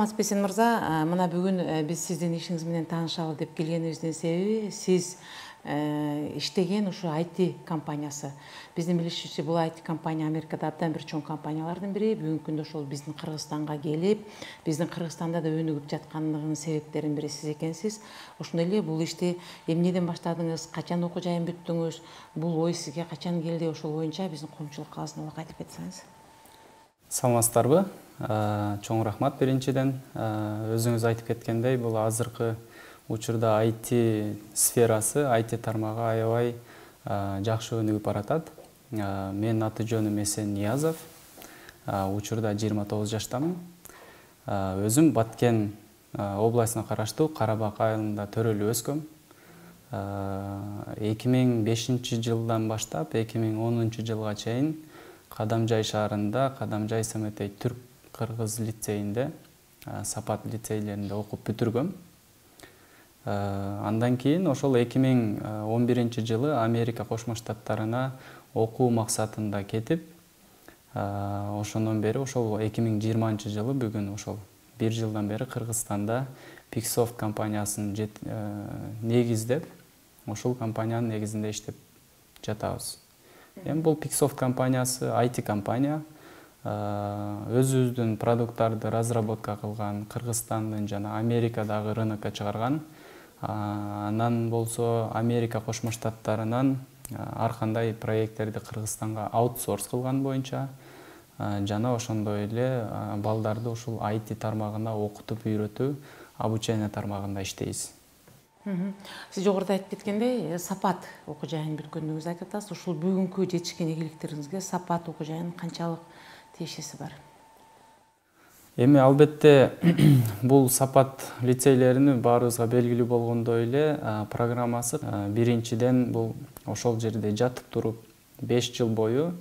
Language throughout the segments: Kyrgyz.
саламатсыз Бейсен мырза, мына бүгүн биз сиздин ишиңиз менен таанышалы деп келгенибиздин себеби сиз иштеген ушу IT компаниясы. Биздин билишибизче бул IT компания Америкада абдан бир чоң компаниялардын бири. Бүгүнкү күндө ошол биздин Кыргызстанга келип, биздин Кыргызстанда да өнүгүп жаткандыгынын себептеринин бири сиз экенсиз. Ошондой эле бул ишти эмнеден баштадыңыз, качан окуу жайын бүттүңүз, бул ой сизге качан келди, ошол боюнча биздин коомчулукка азын улак айтып кетсеңиз. Саламатсыздарбы? Чоң рахмат биринчиден. Өзүңүз айтып кеткендей, бул азыркы учурда IT сферасы, IT тармагы аябай жакшы өнүгүп баратат. Мен аты жөнүм Эсен Ниязов. Учурда 29 жаштамын. Өзүм Баткен областына караштуу Карабак айылында төрөлүп өскөм. 2005 жылдан баштап 2010 жылга чейин Кадамжай шаарында, Кадамжай Саметей түрк-кыргыз лицейинде, Сапат лицейлеринде окуп бүтүргөм. Андан кийин ошол 2011 жылы Америка Кошмо Штаттарына окуу максатында кетип, ошондон бери ошол 2020 жылы бүгүн ошол 1 жылдан бери Кыргызстанда Pixsoft компаниясын негиздеп, ошол компаниянын негизинде иштеп жатабыз. Бул Pixsoft компаниясы IT компания, өзүбүздүн продукттарды разработка кылган, Кыргызстандын жана Америкадагы рынокко чыгарган. Анан болсо Америка Кошмо Штаттарынан ар кандай проекттерди Кыргызстанга аутсорс кылган боюнча жана ошондой эле балдарды ушул IT тармагына окутуп үйрөтүү, обучение тармагында иштейбиз. Сиз жогоруда айтып кеткендей, Сапат окуу жайын бүткөндүгүңүздү айтып атасыз. Ушул бүгүнкү жетишкен ийгиликтериңизге Сапат окуу жайынын канчалык тиешеси бар? Эми албетте бул Сапат лицейлерини баарыбызга белгилүү болгондой эле программасы биринчиден бул ошол жерде жатып туруп 5 жыл бою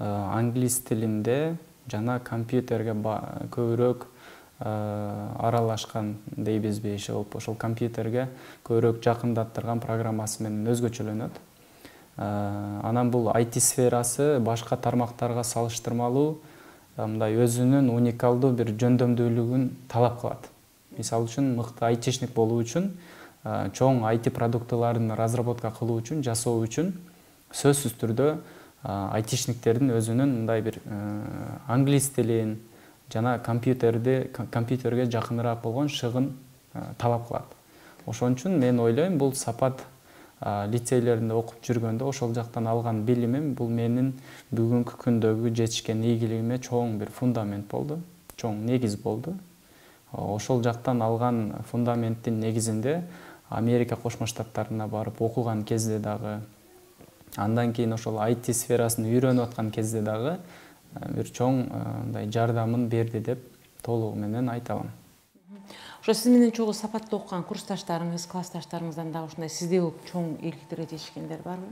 англис тилинде жана компьютерге көбүрөөк аралашкан дейбизби, ошол компьютерге көбүрөөк жакындаттырган программасы менен өзгөчөлөнөт. Анан бул IT сферасы башка тармактарга салыштырмалуу мындай өзүнүн уникалдуу бир жөндөмдүүлүгүн талап кылат. Мисалы үчүн мыкты айтишник болуу үчүн, чоң IT продуктыларын разработка кылуу үчүн, жасоо үчүн сөзсүз түрдө айтишниктердин өзүнүн мындай бир англис тилин жана компьютерге жакыныраак болгон шыгын талап кылат. Ошон үчүн мен ойлойм, бул Сапат лицейлеринде окуп жүргөндө ошол жактан алган билимим бул менин бүгүнкү күндөгү жетишкен ийгилигиме чоң бир фундамент болду, чоң негиз болду. Ошол жактан алган фундаменттин негизинде Америка Кошмо Штаттарына барып окуган кезде дагы, андан кийин ошол IT сферасын үйрөнүп аткан кезде дагы бир чоң жардамын берди деп толугу менен айта алам. Ошо сиз менен чогуу Сапатта окуган курсташтарыңыз, классташтарыңыздан дагы ушундай сизде чоң ийгиликтерге жетишкендер барбы?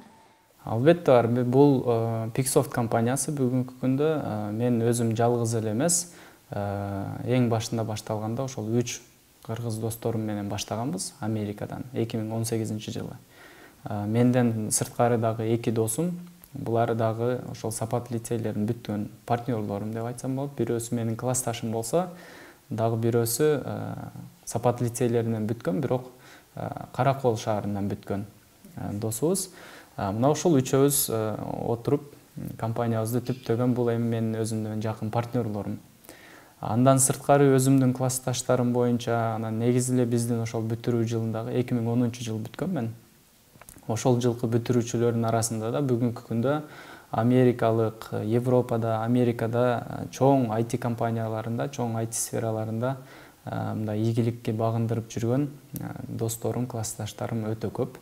Албетте бар. Бул Pixsoft компаниясы бүгүнкү күндө мен өзүм жалгыз эле эмес, эң башында башталганда ошол 3 кыргыз досторум менен баштаганбыз Америкадан 2018 жылы. Менден сырткары дагы 2 досум, булар дагы ошол Сапат лицейлерин бүткөн партнерлорум деп айтсам болот. Бирөөсү менин классташым болсо, дагы бирөөсү Сапат лицейлеринен бүткөн, бирок Каракол шаарынан бүткөн досубуз. Мына ушул үчөөбүз отуруп компаниябызды түптөгөн, бул эми менин өзүмдүн жакын партнерлорум. Андан сырткары өзүмдүн классташтарым боюнча, анан негизи эле биздин ошол бүтүрүү жылындагы 2010 жыл бүткөм мен. Ошол жылкы бүтүрүүчүлөрдүн арасында да бүгүнкү күндө Америкалык, Европада, Америкада чоң IT компанияларында, чоң IT сфераларында мындай ийгиликке багындырып жүргөн досторум, классташтарым өтө көп.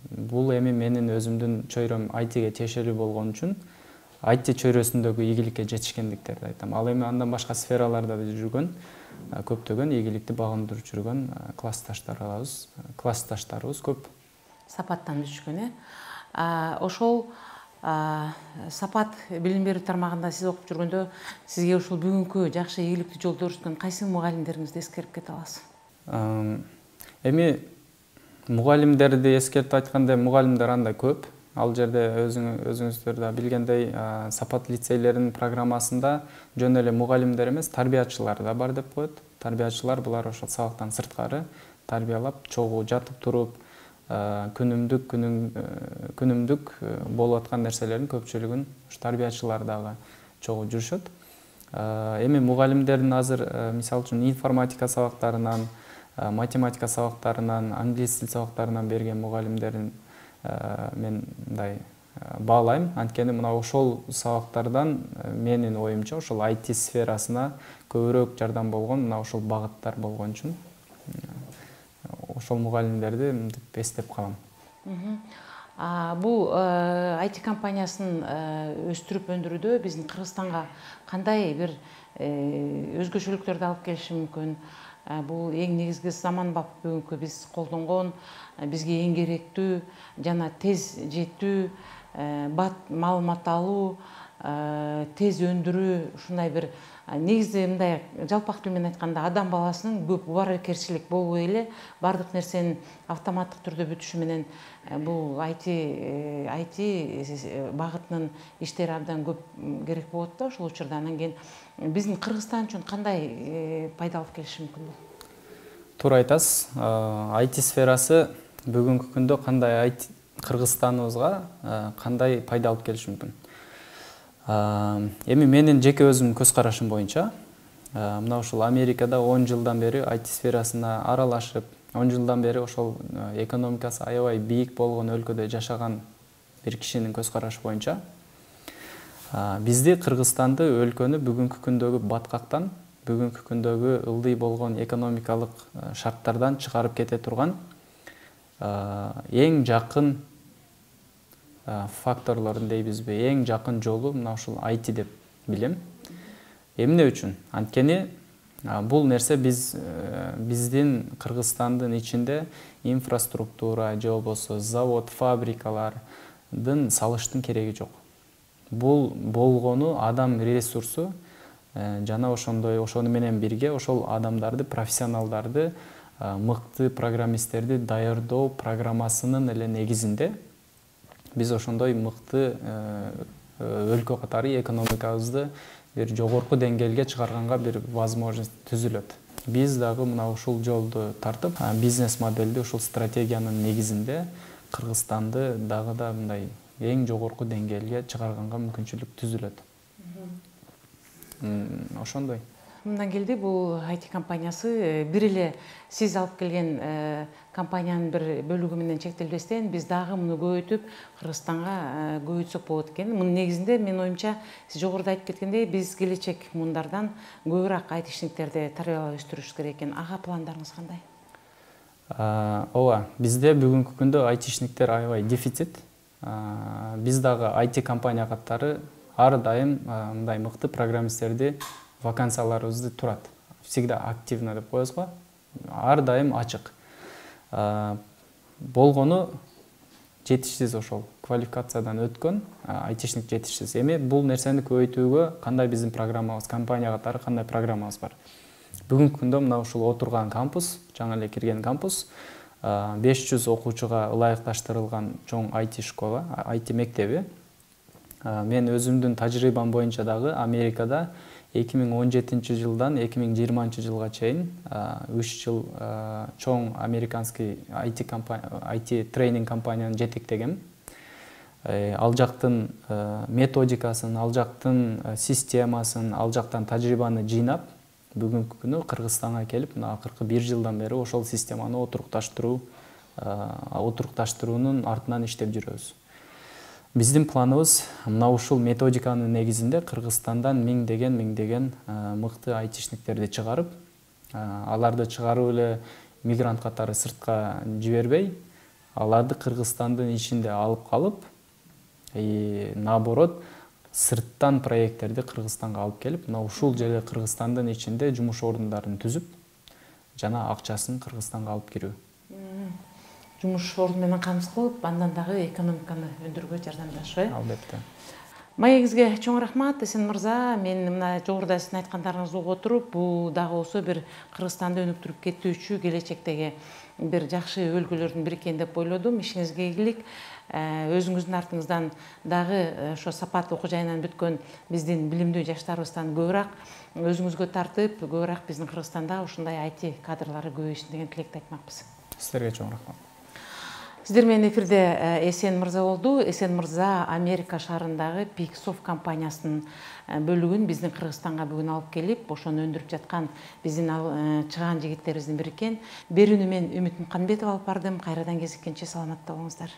Бул эми менин өзүмдүн чөйрөм IT-ге тиешелүү болгон үчүн IT чөйрөсүндөгү ийгиликке жетишкендиктерди айтам. Ал эми андан башка сфераларда жүргөн көптөгөн ийгиликти багындырып жүргөн классташтарыбыз көп. Сапаттан түшкөн, ошол Сапат билим берүү тармагында сиз окуп жүргөндө сизге ушул бүгүнкү жакшы ийгиликтүү жолдо көрсөткөн кайсы мугалимдериңизди эскерип кете аласыз? Эми мугалимдерди эскертип айтканда, мугалимдер андай көп. Ал жерде өзүңүздөр да билгендей, сапат лицейлеринин программасында жөн эле мугалимдер эмес, тарбиячылар да бар деп коет. Тарбиячылар булар ошол сабактан сырткары тарбиялап, чогуу жатып туруп, күнүмдүк болуп аткан нерселердин көпчүлүгүн тарбиячылар дагы чогуу жүрүшөт. Эми мугалимдердин азыр мисалы үчүн информатика сабактарынан, математика сабактарынан, англис тил сабактарынан берген мугалимдерин мен мындай баалайм. Анткени мына ошол сабактардан менин оюмча ошол IT сферасына көбүрөөк жардам болгон мына ошол багыттар болгон үчүн ошол мугалимдерди мынтип эстеп калам. Бул IT компаниясын өстүрүп өндүрүүдө биздин Кыргызстанга кандай бир өзгөчөлүктөрдү алып келиши мүмкүн? Бул эң негизги заманбап бүгүнкү биз колдонгон, бизге эң керектүү жана тез жеттүү, бат маалымат алуу, тез өндүрүү, ушундай бир негизи мындай жалпак тил менен айтканда адам баласынын көп убаракерчилик болбой эле баардык нерсенин автоматтык түрдө бүтүшү менен бул IT багытынын иштери абдан көп керек болот да ошол учурда. Анан кийин биздин Кыргызстан үчүн кандай пайда алып келиши мүмкүн? Туура айтасыз. IT сферасы бүгүнкү күндө кандай Кыргызстаныбызга кандай пайда алып келиши мүмкүн? Эми менин жеке өзүмдүн көз карашым боюнча, мына ушул Америкада 10 жылдан бери IT сферасына аралашып, 10 жылдан бери ошол экономикасы аябай бийик болгон өлкөдө жашаган бир кишинин көз карашы боюнча, бизди Кыргызстанды өлкөнү бүгүнкү күндөгү баткактан, бүгүнкү күндөгү ылдый болгон экономикалык шарттардан чыгарып кете турган эң жакын факторлорун дейбизби, эң жакын жолу мына ушул IT деп билем. Эмне үчүн? Анткени бул нерсе биздин Кыргызстандын ичинде инфраструктура же болбосо завод, фабрикалардын салыштын кереги жок. Бул болгону адам ресурсу жана ошону менен бирге ошол адамдарды, профессионалдарды, мыкты программисттерди даярдоо программасынын эле негизинде биз ошондой мыкты өлкө катары экономикабызды бир жогорку деңгээлге чыгарганга бир возможность түзүлөт. Биз дагы мына ушул жолду тартып, бизнес модельди ушул стратегиянын негизинде Кыргызстанды дагы да мындай эң жогорку деңгээлге чыгарганга мүмкүнчүлүк түзүлөт. Ошондой. Мындан келди бул IT компаниясы бир эле сиз алып келген компаниянын бир бөлүгү менен чектелбестен биз дагы муну көбөйтүп Кыргызстанга көбөйтсөк болот экен. Мунун негизинде менин оюмча сиз жогоруда айтып кеткендей биз келечек муундардан көбүрөөк айтишниктерди тарбиялап өстүрүш керек экен. Ага пландарыңыз кандай? Ооба, бизде бүгүнкү күндө айтишниктер аябай дефицит. Биз дагы IT компания катары ар дайым мындай мыкты программисттерди вакансияларыбызды турат. Всегда активно деп коебуз го. Ар дайым ачык. Болгону жетишсиз ошол квалификациядан өткөн айтишник жетишсиз. Эми бул нерсени көбөйтүүгө кандай биздин программабыз, компания катары кандай программабыз бар? Бүгүнкү күндө мына ушул отурган кампус, жаңы эле кирген кампус 500 окуучуга ылайыкташтырылган чоң IT школа, IT мектеби. Мен өзүмдүн тажрыйбам боюнча дагы Америкада 2017 жылдан 2020 жылга чейин 3 жыл чоң американский IT тренинг компанияны жетектегем. Ал жактын методикасын, ал жактын системасын, ал жактан тажрыйбаны жыйнап, бүгүнкү күнү Кыргызстанга келип, мына акыркы 1 жылдан бери ошол системаны отурукташтыруунун артынан иштеп жүрөбүз. Биздин планыбыз мына ушул методиканын негизинде Кыргызстандан миңдеген мыкты айтишниктерди чыгарып, аларды чыгарып эле мигрант катары сыртка жибербей, аларды Кыргызстандын ичинде алып калып, наоборот, сырттан проекттерди Кыргызстанга алып келип, мына ушул жерде Кыргызстандын ичинде жумуш ордундарын түзүп, жана акчасын Кыргызстанга алып кирүү. Жумуш орду менен камсыз кылып, андан дагы экономиканы өндүрүүгө жардамдашуу. Албетте. Маегизге чоң рахмат, Эсен мырза. Мен мына жогоруда сиздин айткандарыңызды угуп отуруп, бул дагы болсо бир Кыргызстанды өнүктүрүп кетүүчү келечектеги бир жакшы өлкөлөрдүн бири экен деп ойлодум. Ишиңизге ийгилик. Өзүңүздүн артыңыздан дагы ошо Сапат окуу жайынан бүткөн биздин билимдүү жаштарыбыздан көбүрөөк өзүңүзгө тартып, көбүрөөк биздин Кыргызстанда ушундай IT кадрлары көбөйсүн деген тилекти айтмакпыз. Сиздерге чоң рахмат. Сиздер менен эфирде Эсен мырза болду. Эсен мырза Америка шаарындагы Pixsoft компаниясынын бөлүгүн биздин Кыргызстанга бүгүн алып келип, ошону өндүрүп жаткан биздин чыгаан жигиттерибиздин бири экен. Берүүнү мен Үмүт Муканбетова алып бардым. Кайрадан кезиккенче саламатта болуңуздар.